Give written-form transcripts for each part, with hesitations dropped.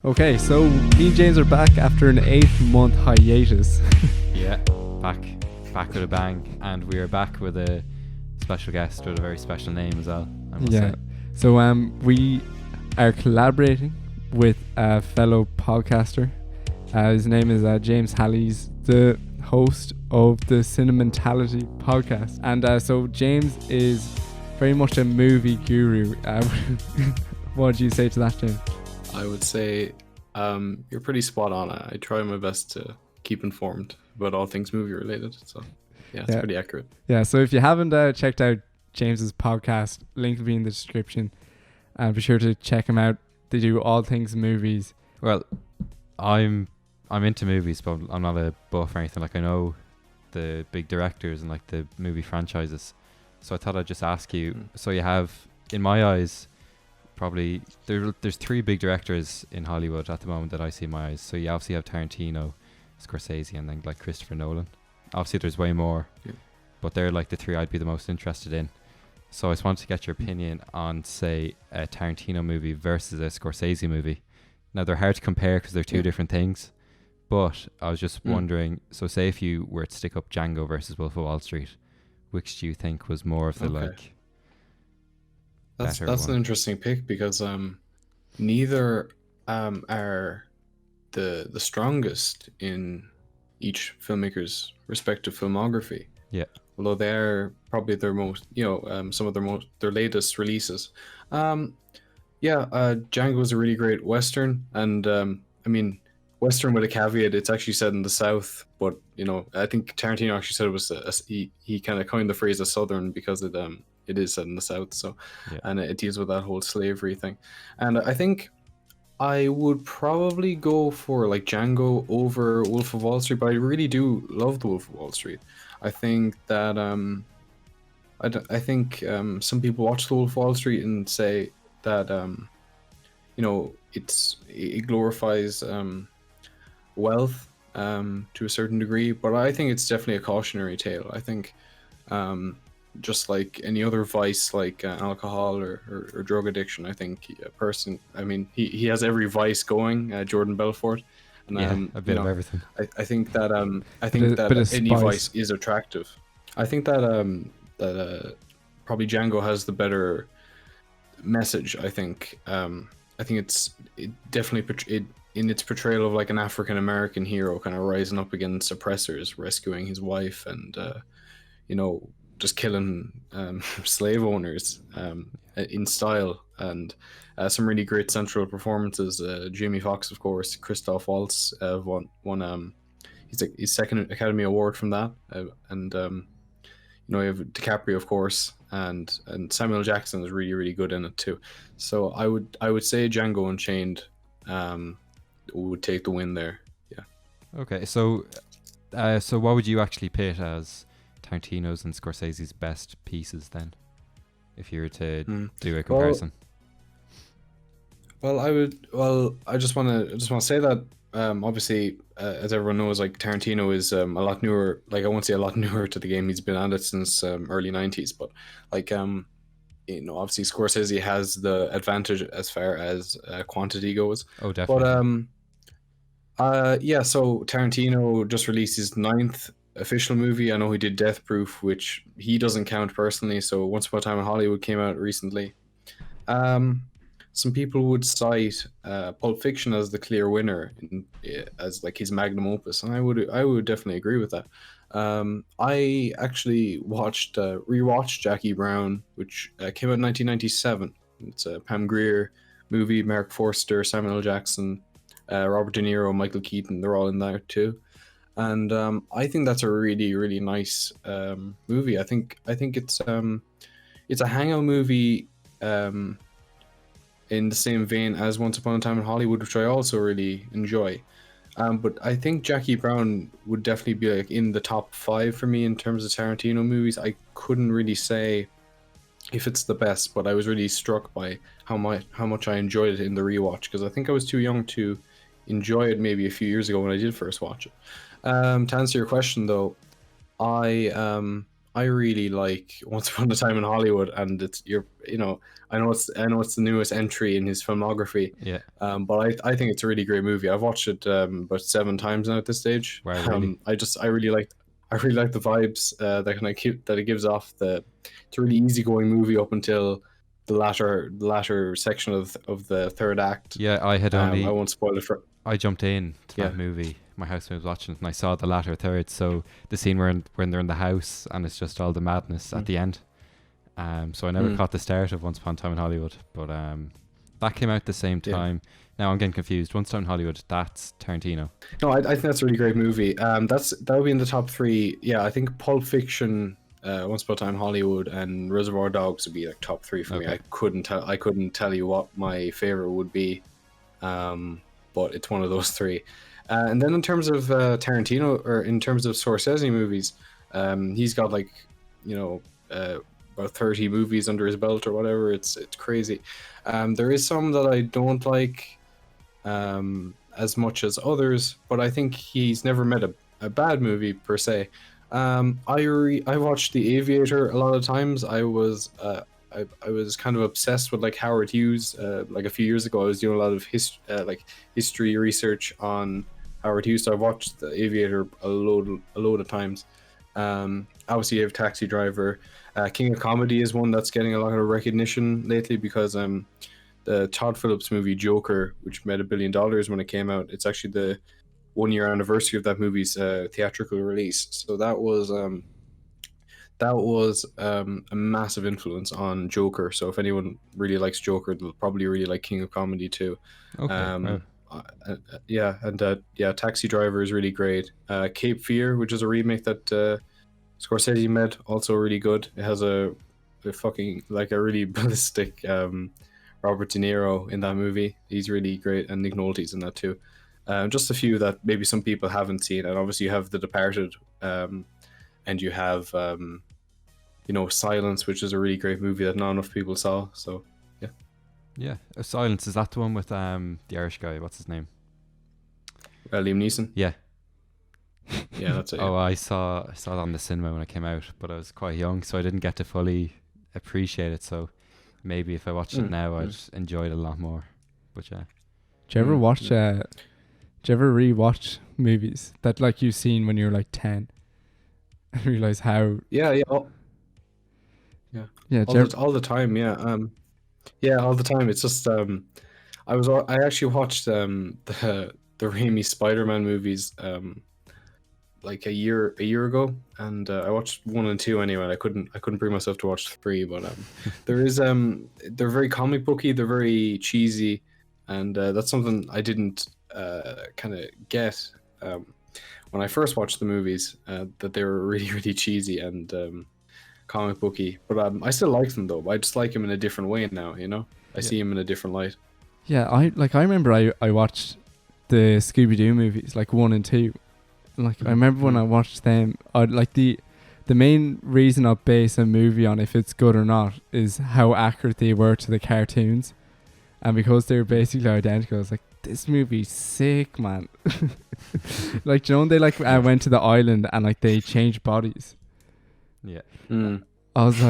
Okay, so me and James are back after an 8-month hiatus. Yeah, back with a bang, and we are back with a special guest with a very special name as well, I must say. So we are collaborating with a fellow podcaster. His name is James Hally. He's the host of the Cinementality podcast, and so James is very much a movie guru. What do you say to that, James? I would say you're pretty spot on. I try my best to keep informed about all things movie related. So yeah, it's pretty accurate. Yeah, so if you haven't checked out James's podcast, link will be in the description. Be sure to check him out. They do all things movies. Well, I'm into movies, but I'm not a buff or anything. Like, I know the big directors and like the movie franchises. So I thought I'd just ask you. So you have, in my eyes, probably there's 3 big directors in Hollywood at the moment that I see in my eyes. So you obviously have Tarantino, Scorsese, and then like Christopher Nolan. Obviously there's way more, but they're like the 3 I'd be the most interested in. So I just wanted to get your opinion on, say, a Tarantino movie versus a Scorsese movie. Now they're hard to compare because they're 2 different things, but I was just wondering, so say if you were to stick up Django versus Wolf of Wall Street, which do you think was more of the like That's one? an interesting pick because neither are the strongest in each filmmaker's respective filmography. Yeah. Although they're probably their most, some of their latest releases. Django is a really great Western, and I mean, Western with a caveat, it's actually set in the South, but I think Tarantino actually said it was he kind of coined the phrase a Southern because it is set in the South, so and it deals with that whole slavery thing. And I think I would probably go for like Django over Wolf of Wall Street, but I really do love the Wolf of Wall Street. I think that some people watch the Wolf of Wall Street and say that it glorifies wealth to a certain degree, but I think it's definitely a cautionary tale. I think just like any other vice, like alcohol or drug addiction, I think he has every vice going, Jordan Belfort, and a bit of everything. I think that any spice. vice is attractive. I think that probably Django has the better message. I think it definitely in its portrayal of like an African American hero kind of rising up against oppressors, rescuing his wife, and just killing slave owners in style, and some really great central performances. Jamie Foxx, of course, Christoph Waltz won his second Academy Award from that, and you have DiCaprio, of course, and Samuel Jackson is really, really good in it too. So I would say Django Unchained would take the win there. Yeah. Okay, so what would you actually pit as Tarantino's and Scorsese's best pieces then, if you were to do a comparison? I just want to say that obviously, as everyone knows, like Tarantino is a lot newer. Like, I won't say a lot newer to the game. He's been at it since early 90s, but like obviously Scorsese has the advantage as far as quantity goes. Oh, definitely. But so Tarantino just released his 9th official movie. I know he did Death Proof, which he doesn't count personally. So Once Upon a Time in Hollywood came out recently. Some people would cite Pulp Fiction as the clear winner, as like his magnum opus, and I would definitely agree with that. I actually rewatched Jackie Brown, which came out in 1997. It's a Pam Grier movie. Mark Forster, Samuel L. Jackson, Robert De Niro, Michael Keaton, they're all in there too. And I think that's a really, really nice movie. I think it's a hangout movie in the same vein as Once Upon a Time in Hollywood, which I also really enjoy. But I think Jackie Brown would definitely be like in the top 5 for me in terms of Tarantino movies. I couldn't really say if it's the best, but I was really struck by how much I enjoyed it in the rewatch, because I think I was too young to enjoy it maybe a few years ago when I did first watch it. To answer your question though, I I really like Once Upon a Time in Hollywood, and I know it's the newest entry in his filmography. Yeah. But I think it's a really great movie. I've watched it about 7 times now at this stage. Wow, really? I really like the vibes that it gives off. It's a really easygoing movie up until the latter section of the third act. Yeah, I won't spoil it for. I jumped in to Yeah. that movie. My housemate was watching it, and I saw the latter third. So the scene when they're in the house, and it's just all the madness at the end. So I never caught the start of Once Upon a Time in Hollywood, but that came out at the same time. Now I'm getting confused. Once Upon a Time in Hollywood, that's Tarantino. No, I think that's a really great movie. That would be in the top three. Yeah, I think Pulp Fiction, Once Upon a Time in Hollywood, and Reservoir Dogs would be like top three for me. Okay. I couldn't tell you what my favorite would be, but it's one of those three. And then in terms of Tarantino, or in terms of Scorsese movies, he's got about 30 movies under his belt or whatever. It's crazy. There is some that I don't like as much as others, but I think he's never made a bad movie per se. I watched The Aviator a lot of times. I was kind of obsessed with like Howard Hughes. Like a few years ago, I was doing a lot of history research on Howard Hughes. So I've watched The Aviator a load of times. Obviously, you have Taxi Driver. King of Comedy is one that's getting a lot of recognition lately because the Todd Phillips movie Joker, which made $1 billion when it came out, it's actually the 1-year anniversary of that movie's theatrical release. So that was a massive influence on Joker. So if anyone really likes Joker, they'll probably really like King of Comedy too. Okay. Taxi Driver is really great. Cape Fear, which is a remake that Scorsese made, also really good. It has a really ballistic Robert De Niro in that movie. He's really great, and Nick Nolte's in that too. Just a few that maybe some people haven't seen, and obviously you have The Departed, and you have Silence, which is a really great movie that not enough people saw. So Yeah. Silence, is that the one with the Irish guy? What's his name? Liam Neeson. Yeah. Yeah, that's it. Oh, I saw it on the cinema when it came out, but I was quite young, so I didn't get to fully appreciate it. So maybe if I watched it now, I'd enjoy it a lot more. But yeah. Do you ever watch? Do you ever rewatch movies that like you've seen when you were like 10 and realize how? Yeah. Yeah. All the time. Yeah. All the time. It's just I actually watched the Raimi Spider-Man movies like a year ago, and I watched 1 and 2 anyway. I couldn't bring myself to watch 3, but they're very comic booky, they're very cheesy, and that's something I didn't kind of get when I first watched the movies, that they were really, really cheesy and comic booky. But I still like them though. I just like them in a different way now. I see them in a different light. Yeah, I remember I watched the Scooby-Doo movies, like 1 and 2. Like I remember when I watched them, I'd like the main reason I'll base a movie on if it's good or not is how accurate they were to the cartoons, and because they were basically identical, I was like, this movie's sick, man. Like, do you know when they went to the island and like they changed bodies? Yeah. I was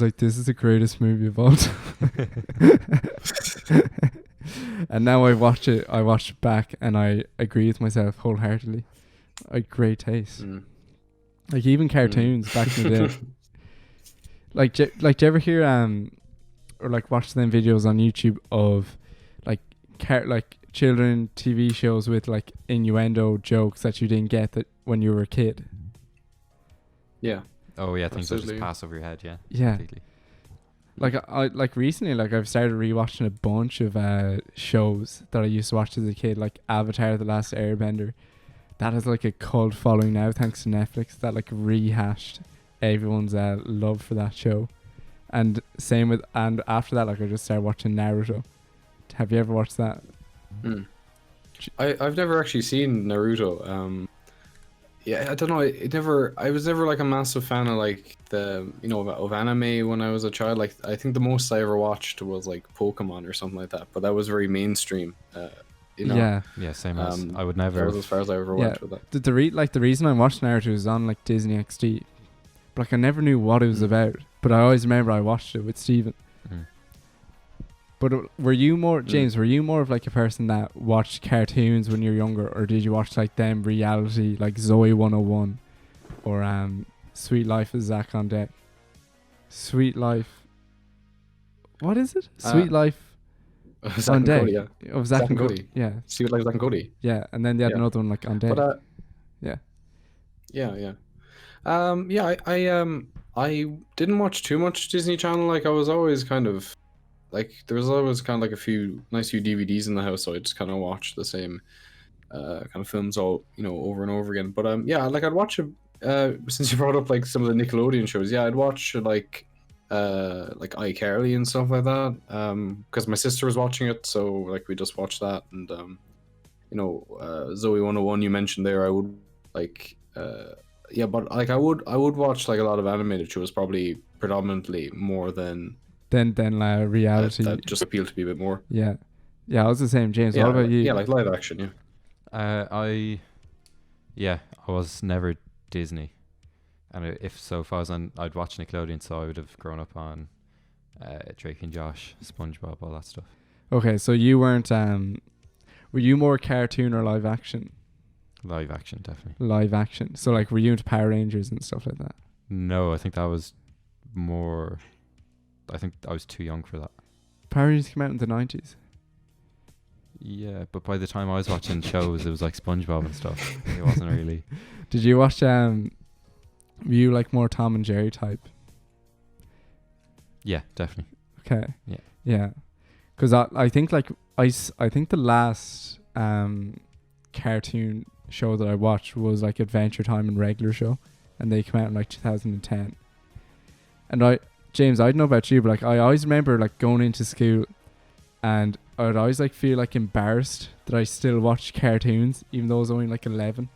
like, this is the greatest movie of all time. And now I watch it back and I agree with myself wholeheartedly. Great taste. Like even cartoons back in the day. Like do you ever hear or like watch them videos on YouTube of like children TV shows with like innuendo jokes that you didn't get that when you were a kid? Yeah. Oh yeah, things that just Absolutely. pass over your head. Yeah. Yeah. Completely. Like I recently, like I've started rewatching a bunch of shows that I used to watch as a kid, like Avatar: The Last Airbender. That has like a cult following now thanks to Netflix. That like rehashed everyone's love for that show, and same with after that, like I just started watching Naruto. Have you ever watched that? I've never actually seen Naruto. Yeah, I don't know. I was never like a massive fan of like of anime when I was a child. Like I think the most I ever watched was like Pokemon or something like that. But that was very mainstream. Yeah. Yeah, same as I would never. That was as far as I ever went with that. The reason I watched Naruto is on like Disney XD, but like I never knew what it was about. But I always remember I watched it with Stephen. But were you more, James, were you more of like a person that watched cartoons when you were younger, or did you watch like them reality, like Zoe 101 or Sweet Life of Zach on Deck? Sweet Life. What is it? Sweet Life on Deck. Cody, yeah. Of Zach and Cody. Yeah. Sweet Life of Zach and Cody. Yeah, and then they had another one like on Deck. But yeah. I didn't watch too much Disney Channel. Like I was always kind of like there was always kind of like a few DVDs in the house, so I just kind of watched the same kind of films all over and over again. But like I'd watch since you brought up like some of the Nickelodeon shows, I'd watch like iCarly and stuff like that. Because my sister was watching it, so like we just watched that. And Zoe 101 you mentioned there, I would like but like I would watch like a lot of animated shows, probably predominantly more than reality. That just appealed to me a bit more. Yeah, I was the same. James, what about you? Yeah, like live action. I was never Disney, and if I was on, I'd watch Nickelodeon, so I would have grown up on Drake and Josh, SpongeBob, all that stuff. Okay, so you weren't were you more cartoon or live action? Live action, definitely. Live action. So like were you into Power Rangers and stuff like that? No, I think that was more, I think I was too young for that. Power Rangers came out in the 90s. Yeah, but by the time I was watching shows, it was like SpongeBob and stuff. It wasn't really. Did you watch were you like more Tom and Jerry type? Yeah, definitely. Okay. Yeah. Because I think like I think the last cartoon show that I watched was like Adventure Time and Regular Show, and they came out in like 2010. And James, I don't know about you, but like I always remember like going into school, and I'd always like feel like embarrassed that I still watched cartoons even though I was only like 11.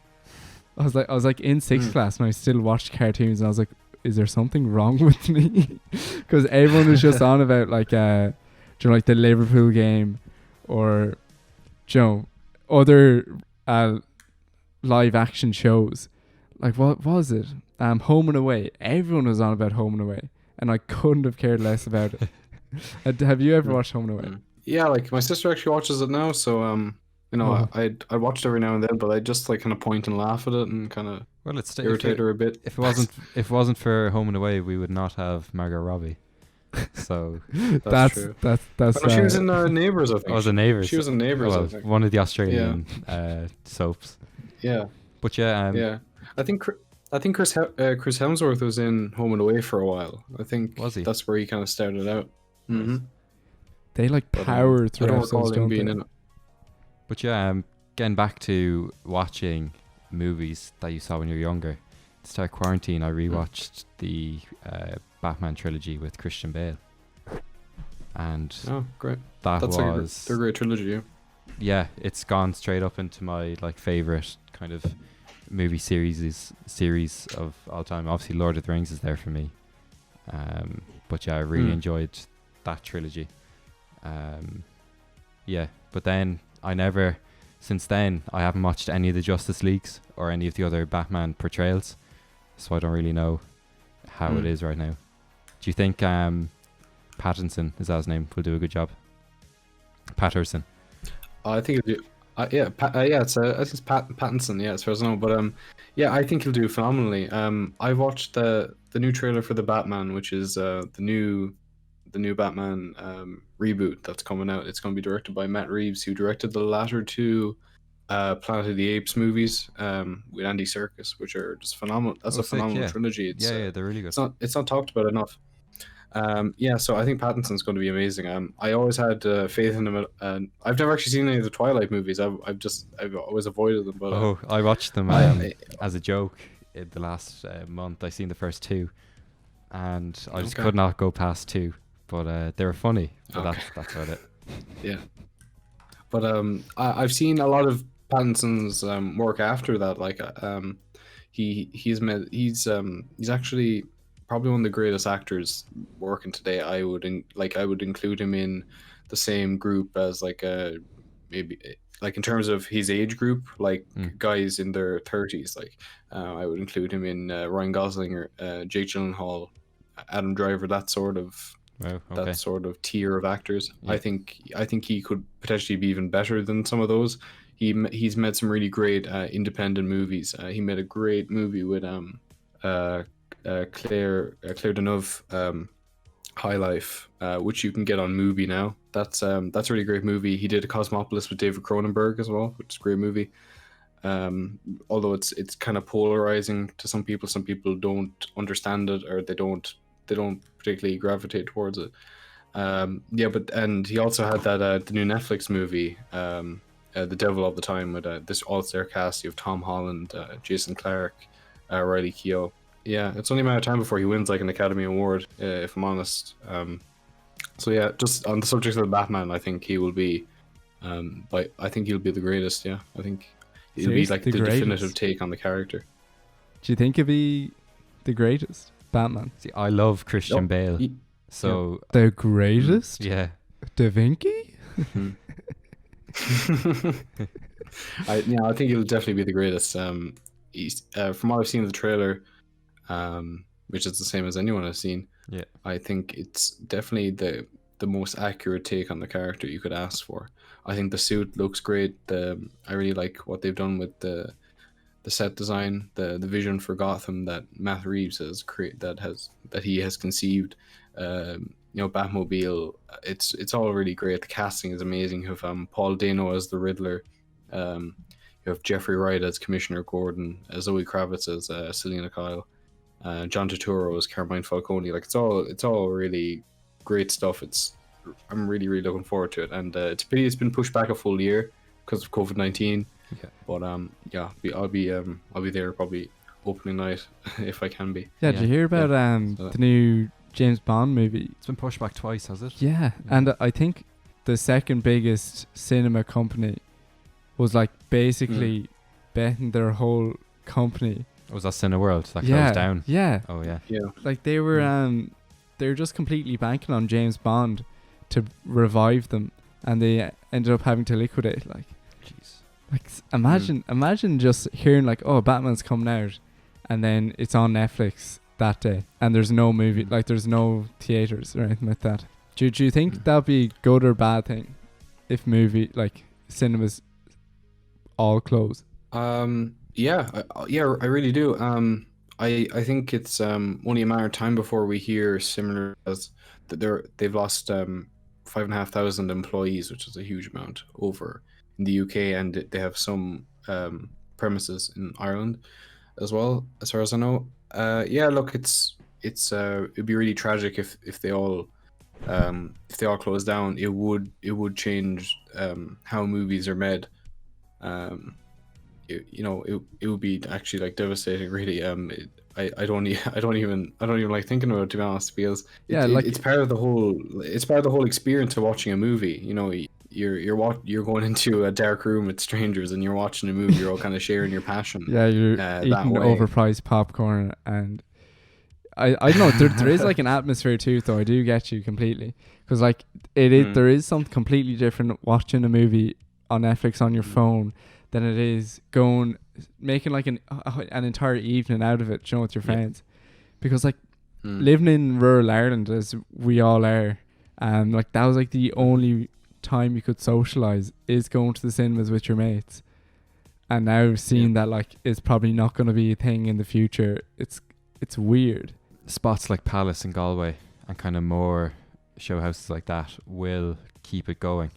I was like in sixth class and I still watched cartoons, and I was like, is there something wrong with me? Because everyone was just on about like like the Liverpool game, or other live action shows. Like what was it? Home and Away. Everyone was on about Home and Away, and I couldn't have cared less about it. Have you ever watched Home and Away? Yeah, like my sister actually watches it now, so I watched every now and then, but I just like kind of point and laugh at it and kind of irritate her a bit. If it wasn't for Home and Away, we would not have Margot Robbie. So that's true. That's she was in Neighbours, I think. I was in Neighbours. She was in Neighbours. Well, one of the Australian soaps. Yeah. But I think Chris Hemsworth was in Home and Away for a while. I think was he? That's where he kind of started out. Mm-hmm. They like power through I don't episodes, recall him being they? in it. But getting back to watching movies that you saw when you were younger. To start quarantine, I rewatched the Batman trilogy with Christian Bale, and great! That's they're a great trilogy. Yeah, it's gone straight up into my like favorite kind of movie series of all time. Obviously, Lord of the Rings is there for me, but I really enjoyed that trilogy. But then since then I haven't watched any of the Justice Leagues or any of the other Batman portrayals, so I don't really know how it is right now. Do you think Pattinson, is that his name, will do a good job? Patterson. I think he'll do. I think it's Pattinson. Yeah, as far as I know, but I think he'll do phenomenally. I watched the new trailer for the Batman, which is the new Batman reboot that's coming out. It's going to be directed by Matt Reeves, who directed the latter two Planet of the Apes movies with Andy Serkis, which are just phenomenal. That's a phenomenal trilogy. It's, they're really good. It's not talked about enough. So I think Pattinson's going to be amazing. I always had faith in him. I've never actually seen any of the Twilight movies. I've always avoided them. But I watched them as a joke in the last month. I seen the first two, and I just could not go past two. But they were funny. But that's about it. Yeah. But I've seen a lot of Pattinson's work after that. Like he's actually probably one of the greatest actors working today. I would include him in the same group as like maybe like in terms of his age group, like Mm. guys in their 30s, like I would include him in Ryan Gosling or Jake Gyllenhaal, Adam Driver, that sort of Wow. Okay. tier of actors. Yeah. I think he could potentially be even better than some of those. He's made some really great independent movies. He made a great movie with Claire Deneuve, High Life, which you can get on Mubi now. That's a really great movie. He did a Cosmopolis with David Cronenberg as well, which is a great movie. Although it's kind of polarizing to some people. Some people don't understand it, or they don't particularly gravitate towards it. And he also had that the new Netflix movie, The Devil All the Time, with this all-star cast. You have Tom Holland, Jason Clarke, Riley Keough. Yeah, it's only a matter of time before he wins like an Academy Award, if I'm honest. So yeah, just on the subject of the Batman, I think he will be, I think he'll be the greatest. Yeah, I think it'll be like the definitive take on the character. Do you think he'll be the greatest Batman? See, I love Christian Bale. So the greatest? yeah. Da Vinci? I think he'll definitely be the greatest. He's, from what I've seen of the trailer, which is the same as anyone I've seen. Yeah, I think it's definitely the most accurate take on the character you could ask for. I think the suit looks great. I really like what they've done with the set design, the vision for Gotham that Matt Reeves has that he has conceived. Batmobile. It's all really great. The casting is amazing. You have Paul Dano as the Riddler. You have Jeffrey Wright as Commissioner Gordon, Zoe Kravitz as Selena Kyle, John Turturro as Carmine Falcone. Like it's all really great stuff. I'm really looking forward to it, and it's a pity it's been pushed back a full year because of COVID-19. Yeah. But I'll be there probably opening night if I can be. Yeah, did you hear about the new James Bond movie? It's been pushed back twice, has it? Yeah, and I think the second biggest cinema company was like basically betting their whole company. Was that Cineworld that closed down? Yeah. Oh yeah. Yeah. Like they were just completely banking on James Bond to revive them, and they ended up having to liquidate. Like, jeez. Like imagine just hearing like, oh, Batman's coming out, and then it's on Netflix that day, and there's no movie, like there's no theaters or anything like that. Do you think that'd be a good or bad thing if cinemas all close? Yeah, I really do. I think it's only a matter of time before we hear similar as that they've lost 5,500 employees, which is a huge amount over in the UK, and they have some premises in Ireland as well, as far as I know. Look, it'd be really tragic if they all close down. It would change how movies are made. It would be actually like devastating, really. I don't even like thinking about it, to be honest, because it's part of the whole experience of watching a movie. You know, you're going into a dark room with strangers and you're watching a movie. You're all kind of sharing your passion. Yeah, you're eating overpriced popcorn, and I don't know. There is like an atmosphere to it, though. I do get you completely, because like there is something completely different watching a movie on Netflix on your phone than it is making like an entire evening out of it, you know, with your friends. Because like living in rural Ireland, as we all are, like that was like the only time you could socialize is going to the cinemas with your mates. And now seeing that like it's probably not going to be a thing in the future, it's weird. Spots like Palace and Galway and kind of more show houses like that will keep it going.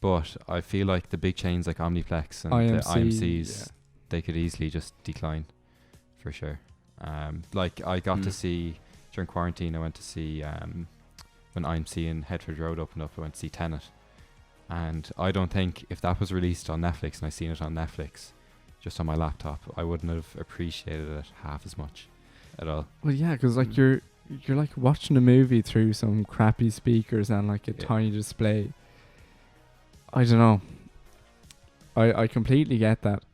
But I feel like the big chains like Omniplex and the IMCs, they could easily just decline, for sure. Like I got to see, during quarantine, I went to see, when IMC in Headford Road opened up, I went to see Tenet. And I don't think if that was released on Netflix and I seen it on Netflix, just on my laptop, I wouldn't have appreciated it half as much at all. Well, yeah, because like you're like watching a movie through some crappy speakers and like a tiny display. I don't know. I completely get that.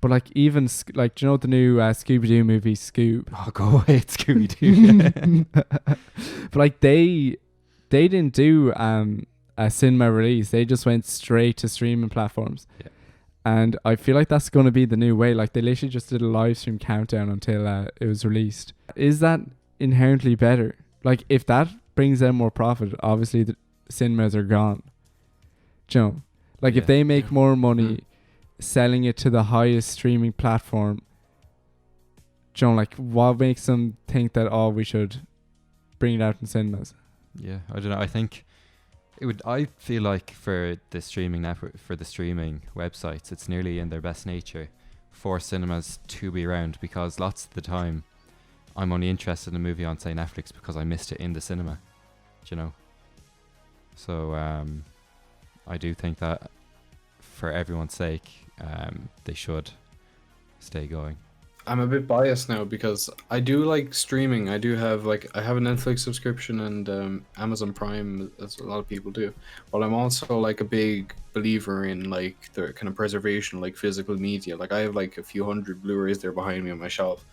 But like even like, do you know the new Scooby-Doo movie, Scoob? Oh, go away, it's Scooby-Doo. But like they didn't do a a cinema release. They just went straight to streaming platforms. Yeah. And I feel like that's going to be the new way. Like, they literally just did a live stream countdown until it was released. Is that inherently better? Like, if that brings them more profit, obviously the cinemas are gone. Do you know? Like, if they make more money selling it to the highest streaming platform, do you know, like, what makes them think that, oh, we should bring it out in cinemas? Yeah, I don't know. I think it would. I feel like for the streaming network, for the streaming websites, it's nearly in their best nature for cinemas to be around, because lots of the time I'm only interested in a movie on, say, Netflix because I missed it in the cinema. Do you know? So I do think that for everyone's sake, they should stay going. I'm a bit biased now because I do like streaming. I do have I have a Netflix subscription and Amazon Prime, as a lot of people do. But I'm also like a big believer in like the kind of preservation, like physical media. Like I have like a few hundred Blu-rays there behind me on my shelf,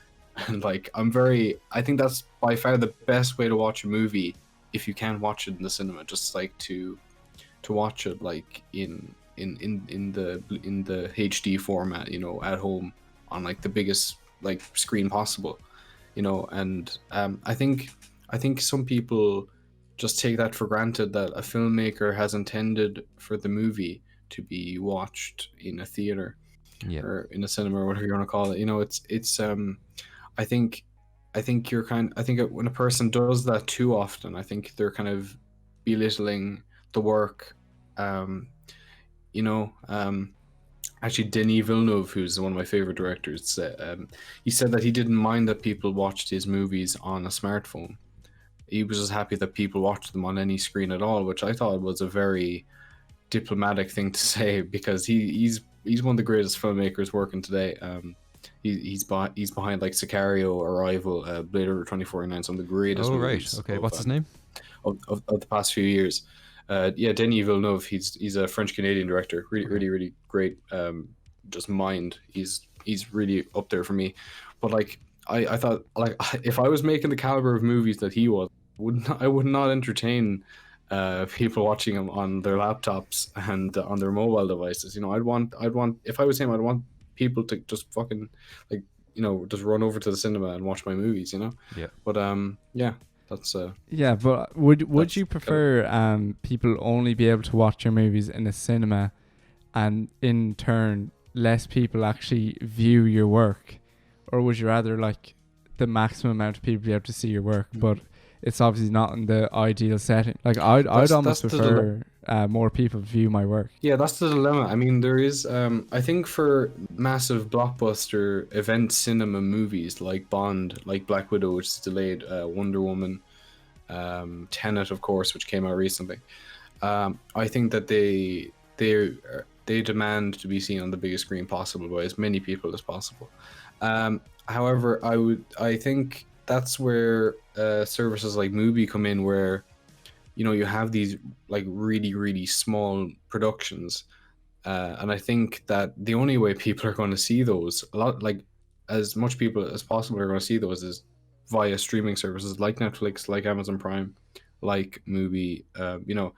and like I think that's by far the best way to watch a movie if you can watch it in the cinema. Just like to watch it like in the HD format, you know, at home on like the biggest like screen possible, you know. And I think some people just take that for granted, that a filmmaker has intended for the movie to be watched in a theater or in a cinema or whatever you want to call it. You know, it's I think when a person does that too often, I think they're kind of belittling the work. You know, actually, Denis Villeneuve, who's one of my favorite directors, he said that he didn't mind that people watched his movies on a smartphone. He was just happy that people watched them on any screen at all, which I thought was a very diplomatic thing to say, because he's one of the greatest filmmakers working today. He's behind like Sicario, Arrival, Blade Runner 2049, some of the greatest movies. Okay, what's his name? Of the past few years. Denis Villeneuve. He's a French-Canadian director. Really great. Just mind. He's really up there for me. But like I thought, like if I was making the caliber of movies that he was, I would not entertain people watching him on their laptops and on their mobile devices. You know, I'd want if I was him, I'd want people to just fucking like, you know, just run over to the cinema and watch my movies. You know. Yeah. But yeah. That's yeah, but would you prefer people only be able to watch your movies in a cinema, and in turn less people actually view your work, or would you rather like the maximum amount of people be able to see your work, but it's obviously not in the ideal setting? Like I'd almost prefer more people view my work. Yeah, that's the dilemma. I mean, there is I think for massive blockbuster event cinema movies like Bond, like Black Widow, which is delayed, Wonder Woman, Tenet, of course, which came out recently. I think that they demand to be seen on the biggest screen possible by as many people as possible. However, I think that's where services like Mubi come in, where, you know, you have these like really small productions, and I think that the only way people are going to see those, as much people as possible are going to see those, is via streaming services like Netflix, like Amazon Prime, like Mubi. You know,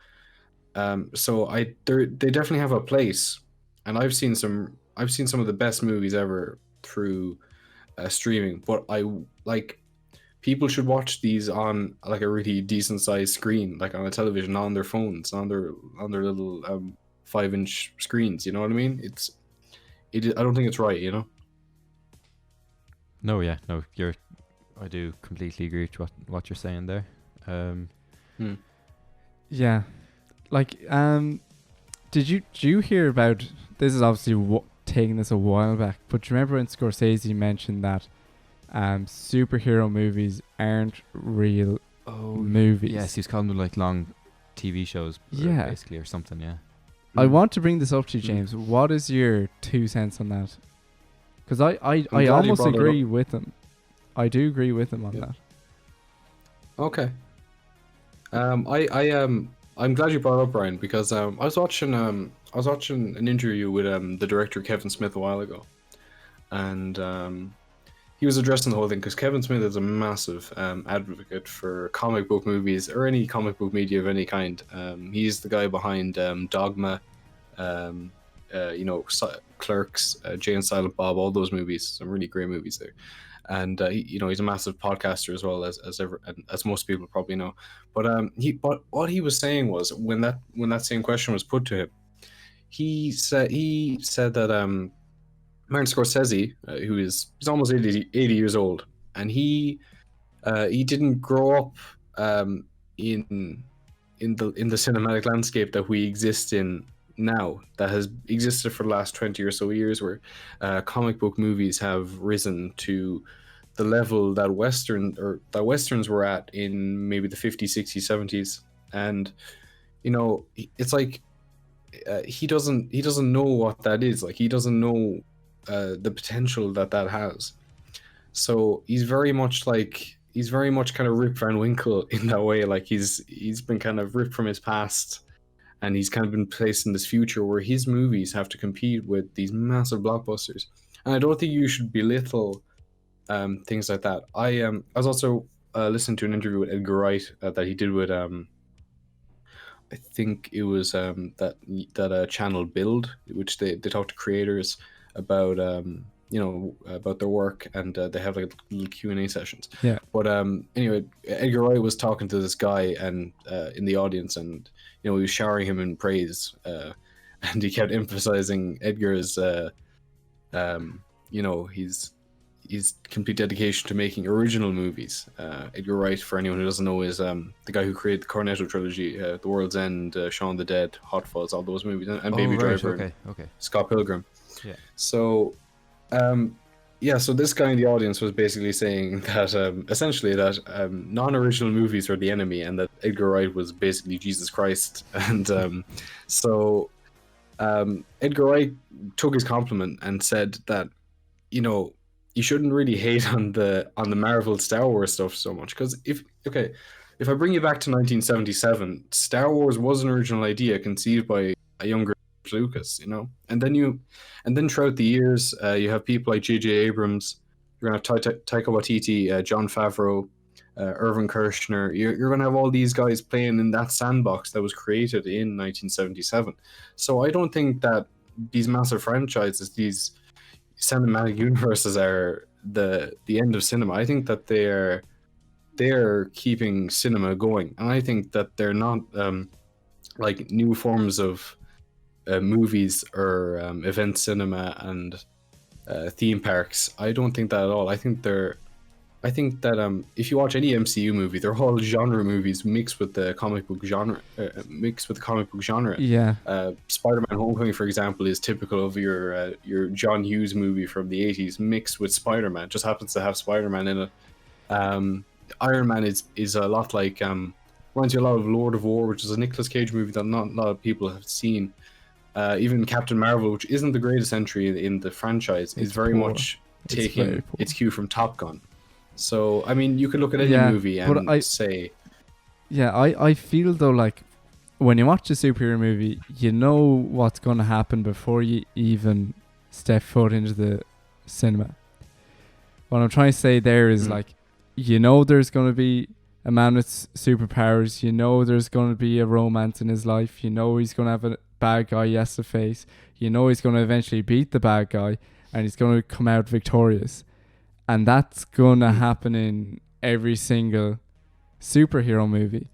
so they definitely have a place, and I've seen some of the best movies ever through streaming. But people should watch these on like a really decent sized screen, like on a television, not on their phones, on their little 5-inch screens. You know what I mean? I don't think it's right, you know? No, I do completely agree with what you're saying there. Yeah, like did you hear about this? Is obviously taking this a while back, but do you remember when Scorsese mentioned that superhero movies aren't real movies? Yes, he's calling them like long TV shows, basically, or something. Yeah. I want to bring this up to you, James. What is your 2 cents on that? Because I almost agree with him. I do agree with him on that. Okay. I'm glad you brought it up, Brian, because I was watching an interview with the director Kevin Smith a while ago, and he was addressing the whole thing because Kevin Smith is a massive advocate for comic book movies or any comic book media of any kind. He's the guy behind Dogma, Clerks, Jay and Silent Bob, all those movies, some really great movies there. And he's a massive podcaster as well as most people probably know. But what he was saying was when that same question was put to him, he said that Martin Scorsese, he's almost 80 years old, and he didn't grow up in the cinematic landscape that we exist in now, that has existed for the last 20 or so years, where comic book movies have risen to the level that westerns were at in maybe the 50s, 60s, 70s. And it's like he doesn't know what that is. Like, he doesn't know the potential that has. So he's very much kind of Rip Van Winkle in that way. Like, he's been kind of ripped from his past, and he's kind of been placed in this future where his movies have to compete with these massive blockbusters. And I don't think you should belittle things like that. I was also listening to an interview with Edgar Wright that he did with I think it was that channel Build, which they talk to creators about about their work, and they have like little Q&A sessions. Yeah. But anyway, Edgar Wright was talking to this guy and in the audience, and he was showering him in praise, and he kept emphasizing Edgar's his complete dedication to making original movies. Edgar Wright, for anyone who doesn't know, is the guy who created the Cornetto trilogy, The World's End, Shaun the Dead, Hot Fuzz, all those movies, and Baby Driver, okay. Scott Pilgrim. Yeah. So, so this guy in the audience was basically saying that essentially that non-original movies are the enemy, and that Edgar Wright was basically Jesus Christ. And Edgar Wright took his compliment and said that you shouldn't really hate on the Marvel Star Wars stuff so much, because if I bring you back to 1977, Star Wars was an original idea conceived by a younger Lucas, and then throughout the years, you have people like J.J. Abrams, you're gonna have Taika Waititi, Jon Favreau, Irvin Kershner. You're gonna have all these guys playing in that sandbox that was created in 1977. So I don't think that these massive franchises, these cinematic universes, are the end of cinema. I think that they're keeping cinema going, and I think that they're not like new forms of movies or event cinema and theme parks. I don't think that at all. I think that if you watch any MCU movie, they're all genre movies mixed with the comic book genre. Yeah. Spider-Man: Homecoming, for example, is typical of your John Hughes movie from the 80s mixed with Spider-Man. Just happens to have Spider-Man in it. Iron Man is a lot like reminds you a lot of Lord of War, which is a Nicolas Cage movie that not a lot of people have seen. Even Captain Marvel, which isn't the greatest entry in the franchise, is very much taking its cue from Top Gun. So, I mean, you could look at any movie and say... Yeah, I feel, though, like, when you watch a superhero movie, you know what's going to happen before you even step foot into the cinema. What I'm trying to say there is, like, there's going to be a man with superpowers. There's going to be a romance in his life. He's going to have a bad guy he has to face. He's going to eventually beat the bad guy, and he's going to come out victorious. And that's going to happen in every single superhero movie.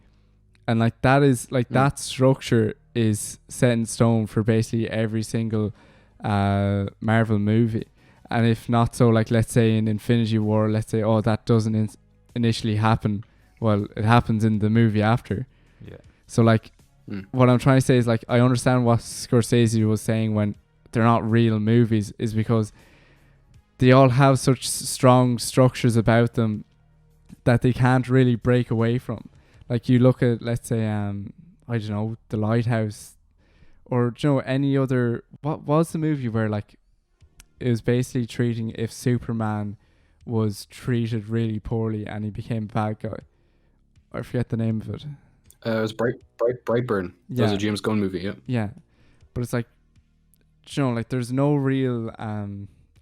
And like that is like that structure is set in stone for basically every single Marvel movie. And if not so, like let's say in Infinity War, let's say, that doesn't initially happen. Well, it happens in the movie after. Yeah. So like what I'm trying to say is like I understand what Scorsese was saying when they're not real movies, is because they all have such strong structures about them that they can't really break away from. Like you look at, let's say, I don't know, The Lighthouse, or any other. What was the movie where like it was basically treating if Superman was treated really poorly and he became a bad guy. I forget the name of it. It was Brightburn. Yeah. That was a James Gunn movie. Yeah. Yeah, but it's like, like there's no real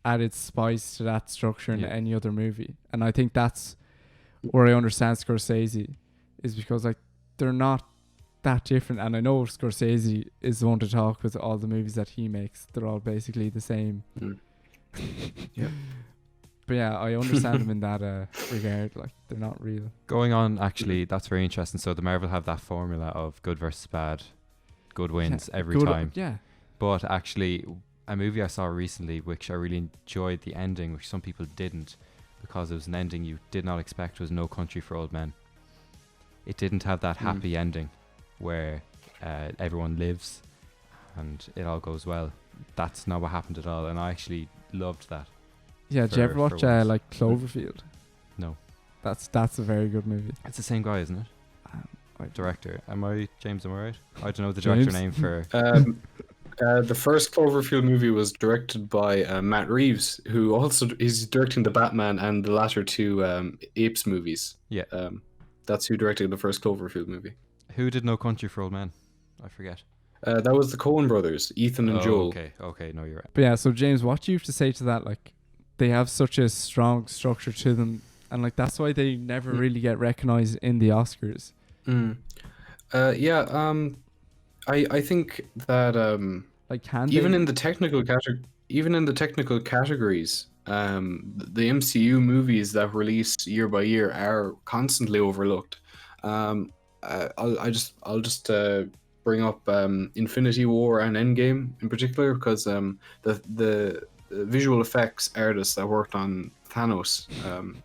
added spice to that structure in Yeah. any other movie. And I think that's where I understand Scorsese, is because like they're not that different. And I know Scorsese is the one to talk with all the movies that he makes. They're all basically the same. Yeah. But yeah, I understand them in that regard. Like they're not real. Going on, actually, that's very interesting. So the Marvel have that formula of good versus bad, good wins every Good- time. Yeah. But actually, a movie I saw recently, which I really enjoyed the ending, which some people didn't, because it was an ending you did not expect, was No Country for Old Men. It didn't have that happy ending where everyone lives and it all goes well. That's not what happened at all, and I actually loved that. Yeah, did you ever for watch once. like Cloverfield? No. That's a very good movie. It's the same guy, isn't it? I- Director. Am I right? I don't know the director James? name for... The first Cloverfield movie was directed by Matt Reeves, who also is directing the Batman and the latter two Apes movies. Yeah. That's who directed the first Cloverfield movie. Who did No Country for Old Men? I forget. That was the Coen brothers, Ethan and Joel. Okay, no, you're right. But yeah, so James, what do you have to say to that? Like, they have such a strong structure to them, and like that's why they never really get recognized in the Oscars. I think that Like, can even they? in the technical categories, the MCU movies that release year by year are constantly overlooked. I'll just bring up Infinity War and Endgame in particular, because the visual effects artist that worked on Thanos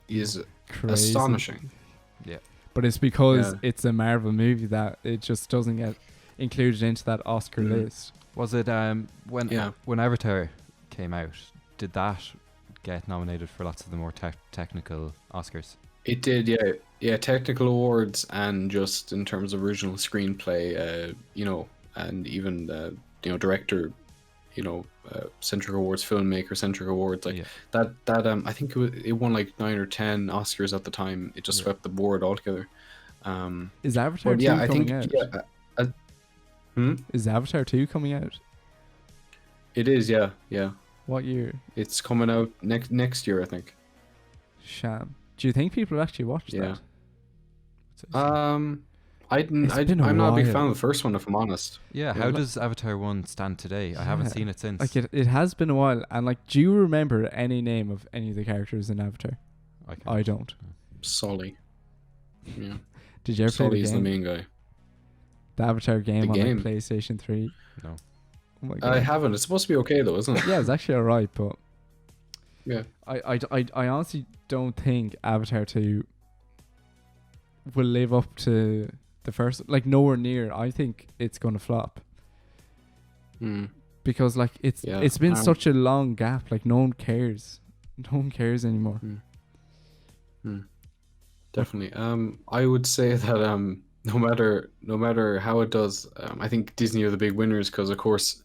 is Crazy. astonishing. But it's because Yeah. it's a Marvel movie that it just doesn't get included into that Oscar list. Was it when Avatar came out, did that get nominated for lots of the more technical Oscars? It did, yeah, technical awards, and just in terms of original screenplay, and even director, centric awards, filmmaker centric awards, like that. I think it won like 9 or 10 Oscars at the time. It just swept the board altogether. Is Avatar 2 coming out? Is Avatar 2 coming out? It is, yeah. What year? It's coming out next year, I think. Sham. Do you think people actually watch that? I'm been a not a big while. fan of the first one, if I'm honest. Yeah, how does Avatar 1 stand today? I haven't seen it since. Like it has been a while, and like, do you remember any name of any of the characters in Avatar? I don't. Sully. Yeah. Did you ever play the Sully's the game? main guy. The Avatar game on game? like PlayStation 3? No. Oh my God. I haven't. It's supposed to be okay though, isn't it? Yeah, it's actually alright, but Yeah. I honestly don't think Avatar 2 will live up to the first, like nowhere near. I think it's gonna flop because like it's been such a long gap. Like no one cares anymore. Definitely. I would say that no matter how it does, I think Disney are the big winners, because of course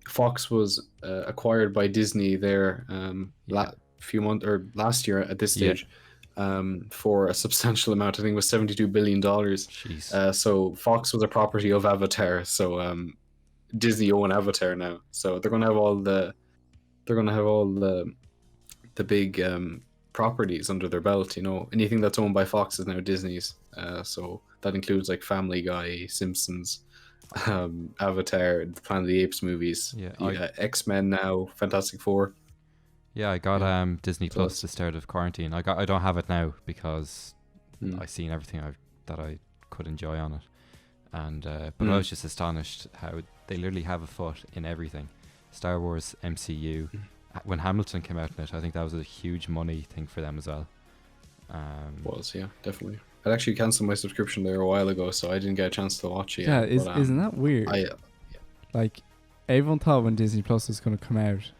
Fox was acquired by Disney there last year at this stage, for a substantial amount. I think it was $72 billion. Jeez. So Fox was a property of Avatar. So Disney own Avatar now. So they're gonna have all the big properties under their belt. Anything that's owned by Fox is now Disney's. So that includes like Family Guy, Simpsons, Avatar, the Planet of the Apes movies, X-Men now, Fantastic Four. Yeah, I got Disney Plus to start of quarantine. I don't have it now because I've seen everything that I could enjoy on it, and but I was just astonished how they literally have a foot in everything. Star Wars, MCU. When Hamilton came out in it, I think that was a huge money thing for them as well. Definitely. I'd actually cancelled my subscription there a while ago, so I didn't get a chance to watch it. Yeah, isn't that weird? Like, everyone thought when Disney Plus was going to come out,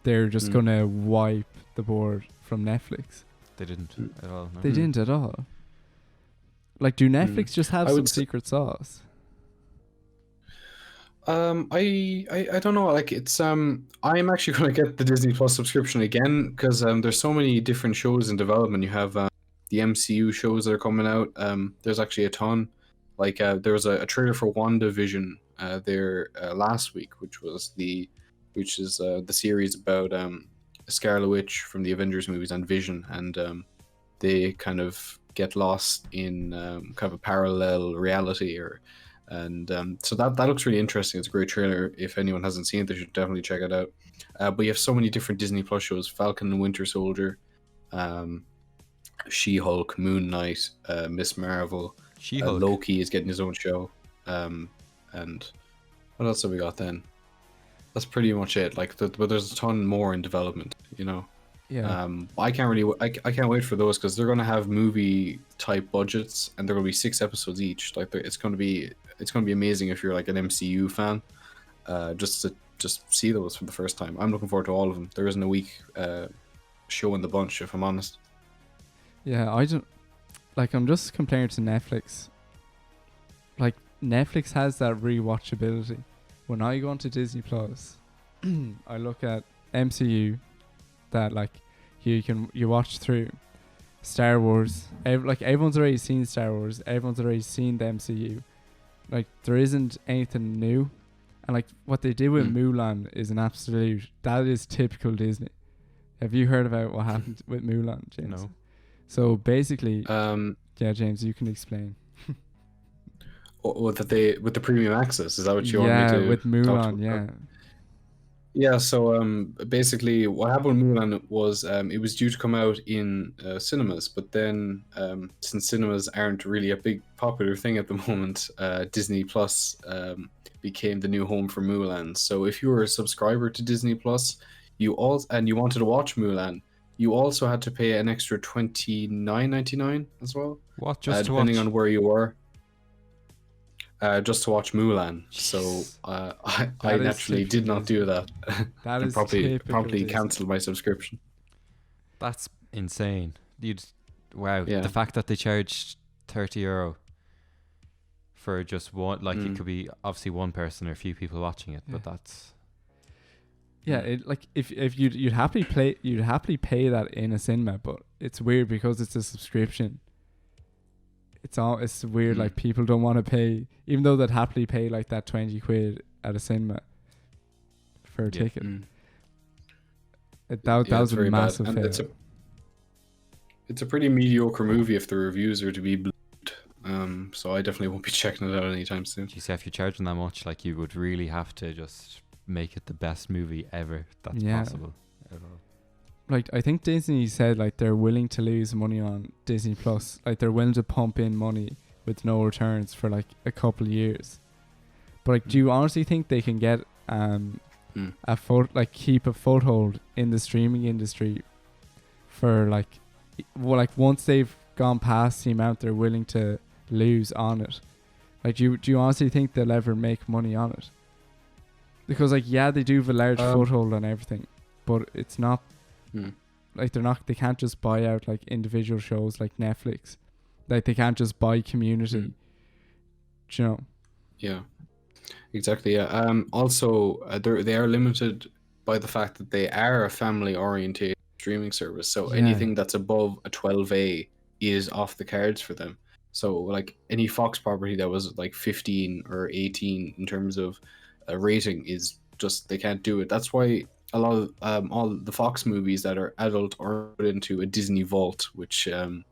they're just going to wipe the board from Netflix. They didn't at all. No. They didn't at all. Like, do Netflix just have some secret sauce? I don't know. Like, it's I'm actually going to get the Disney Plus subscription again, because there's so many different shows in development. You have the MCU shows that are coming out. There's actually a ton. Like there was a trailer for WandaVision there last week, which was the which is the series about Scarlet Witch from the Avengers movies and Vision, and they kind of get lost in kind of a parallel reality, so that looks really interesting. It's a great trailer. If anyone hasn't seen it, they should definitely check it out. But you have so many different Disney Plus shows: Falcon and Winter Soldier, She-Hulk, Moon Knight, Miss Marvel. She-Hulk. Loki is getting his own show. And what else have we got then? That's pretty much it. Like, but there's a ton more in development, you know. Yeah. I can't wait for those because they're gonna have movie type budgets and they're gonna be 6 episodes each. Like, it's gonna be amazing if you're like an MCU fan, just to see those for the first time. I'm looking forward to all of them. There isn't a week show in the bunch, if I'm honest. Yeah, I don't like. I'm just comparing to Netflix. Like, Netflix has that rewatchability. When I go onto Disney Plus, I look at MCU, that like you watch through Star Wars. Like, everyone's already seen Star Wars. Everyone's already seen the MCU. Like, there isn't anything new, and like what they did with Mulan is an absolute. That is typical Disney. Have you heard about what happened with Mulan, James? No. So basically, yeah, James, you can explain. With the premium access, is that what you want me to? Yeah, with Mulan, yeah. Yeah, so basically what happened with Mulan was it was due to come out in cinemas, but then since cinemas aren't really a big popular thing at the moment, Disney Plus became the new home for Mulan. So if you were a subscriber to Disney Plus, you wanted to watch Mulan, you also had to pay an extra $29.99 as well. What? Just depending to watch? on where you were. Just to watch Mulan. So I naturally did not do that. That and is promptly cancelled my subscription. That's insane. Wow. Yeah. The fact that they charged €30 for just one, like it could be obviously one person or a few people watching it, but that's. Yeah, it, like if you'd happily pay that in a cinema, but it's weird because it's a subscription. It's weird, like people don't want to pay, even though they'd happily pay like that 20 quid at a cinema for a ticket. That was a massive fail. It's a pretty mediocre movie if the reviews are to be believed. So I definitely won't be checking it out anytime soon. You say if you're charging that much, like you would really have to just make it the best movie ever that's possible. Like, I think Disney said like they're willing to lose money on Disney Plus. Like, they're willing to pump in money with no returns for like a couple of years. But like, do you honestly think they can get keep a foothold in the streaming industry for like once they've gone past the amount they're willing to lose on it? Like, do you honestly think they'll ever make money on it? Because like, yeah, they do have a large foothold on everything, but it's not like they can't just buy out like individual shows like Netflix. Like, they can't just buy Community. Do you know? Yeah, exactly. Yeah. Also, they are limited by the fact that they are a family-oriented streaming service. So anything that's above a 12A is off the cards for them. So like any Fox property that was like 15 or 18 in terms of a rating is just, they can't do it. That's why a lot of all the Fox movies that are adult are put into a Disney vault, which is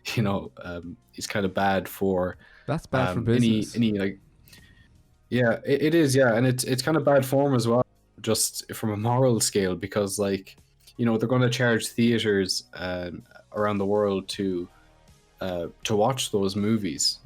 kind of bad for. That's bad for business. Any like, yeah, it is, yeah, and it's kind of bad form as well, just from a moral scale, because like, they're going to charge theaters around the world to watch those movies,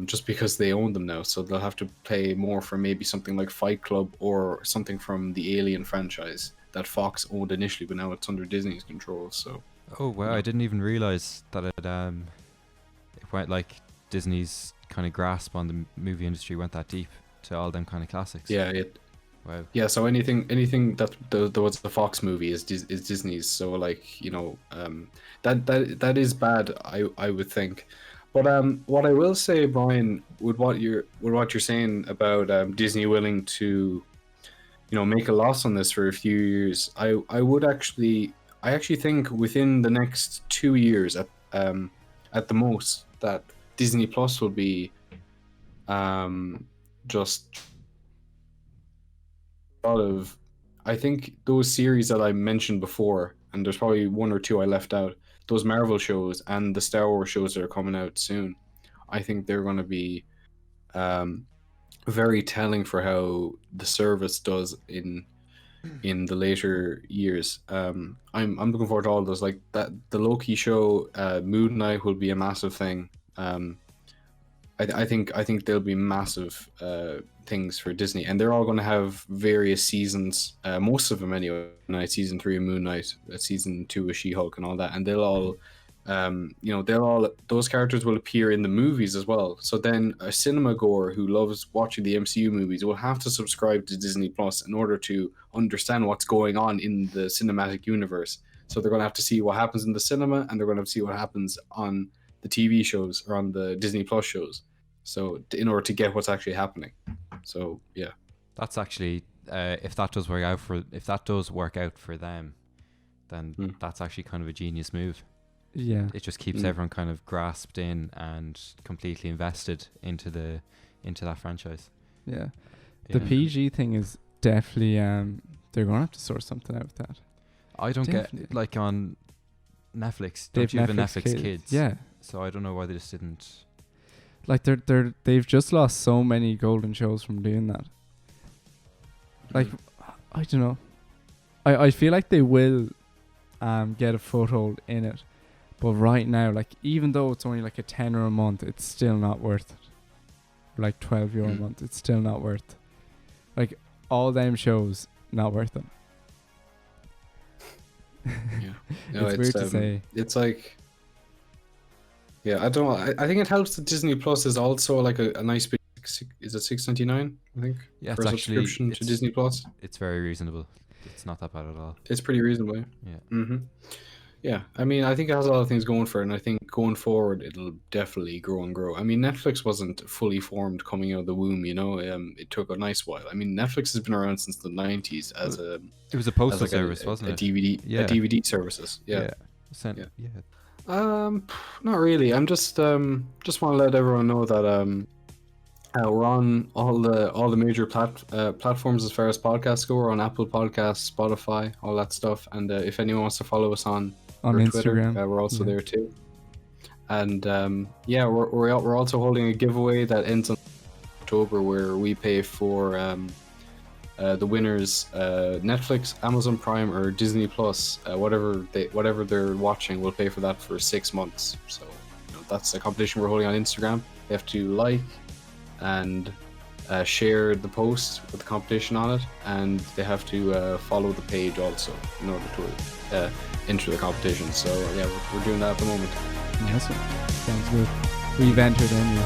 just because they own them now. So they'll have to pay more for maybe something like Fight Club or something from the Alien franchise that Fox owned initially, but now it's under Disney's control. So. Oh wow! I didn't even realize that it went like Disney's kind of grasp on the movie industry went that deep to all them kind of classics. Yeah. Wow. Yeah. So anything that the Fox movie is Disney's. So like, that is bad. I would think. But what I will say, Brian, with what you're saying about Disney willing to, make a loss on this for a few years, I actually think within the next 2 years at the most, that Disney Plus will be just a lot of I think those series that I mentioned before, and there's probably one or two I left out, those Marvel shows and the Star Wars shows that are coming out soon, I think they're going to be very telling for how the service does in the later years. I'm looking forward to all of those. Like that, the Loki show, Moon Knight will be a massive thing. I think there'll be massive things for Disney, and they're all going to have various seasons. Most of them anyway. Night season 3 of Moon Knight, season 2 of She-Hulk, and all that. And they'll all, those characters will appear in the movies as well. So then a cinema goer who loves watching the MCU movies will have to subscribe to Disney Plus in order to understand what's going on in the cinematic universe. So they're going to have to see what happens in the cinema, and they're going to have to see what happens on the TV shows or on the Disney Plus shows. So in order to get what's actually happening. So yeah, that's actually if that does work out for them, then that's actually kind of a genius move. Yeah, it just keeps everyone kind of grasped in and completely invested into that franchise. Yeah, the PG thing is definitely they're gonna have to sort something out with that. I don't get, like, on Netflix. Don't you have a Netflix Kids? Yeah. So I don't know why they just didn't. Like they've just lost so many golden shows from doing that. Like, I don't know. I feel like they will get a foothold in it, but right now, like, even though it's only like a €10 a month, it's still not worth it. Like €12 a month, it's still not worth. Like, all them shows, not worth it. Yeah, no, it's weird to say. It's like. Yeah, I don't know. I think it helps that Disney Plus is also like a nice big. Is it $6.99? I think. Yeah, for it's a subscription to Disney Plus. It's very reasonable. It's not that bad at all. It's pretty reasonable. Yeah. Yeah, I mean, I think it has a lot of things going for it, and I think going forward it'll definitely grow and grow. I mean, Netflix wasn't fully formed coming out of the womb, you know. It took a nice while. I mean, Netflix has been around since the 90s as a. It was a postal service, wasn't it? A DVD services. Yeah. Not really. I'm just want to let everyone know that we're on all the major platforms as far as podcasts go. We're on Apple Podcasts, Spotify, all that stuff. And if anyone wants to follow us on Instagram, Twitter, we're also there too. And we're also holding a giveaway that ends in October, where we pay for the winners Netflix, Amazon Prime, or Disney Plus, whatever they're watching, we'll pay for that for 6 months. So that's a competition we're holding on Instagram. They have to like and share the post with the competition on it, and they have to follow the page also in order to enter the competition. So yeah, we're doing that at the moment. Awesome. Sounds good. We've entered anyway.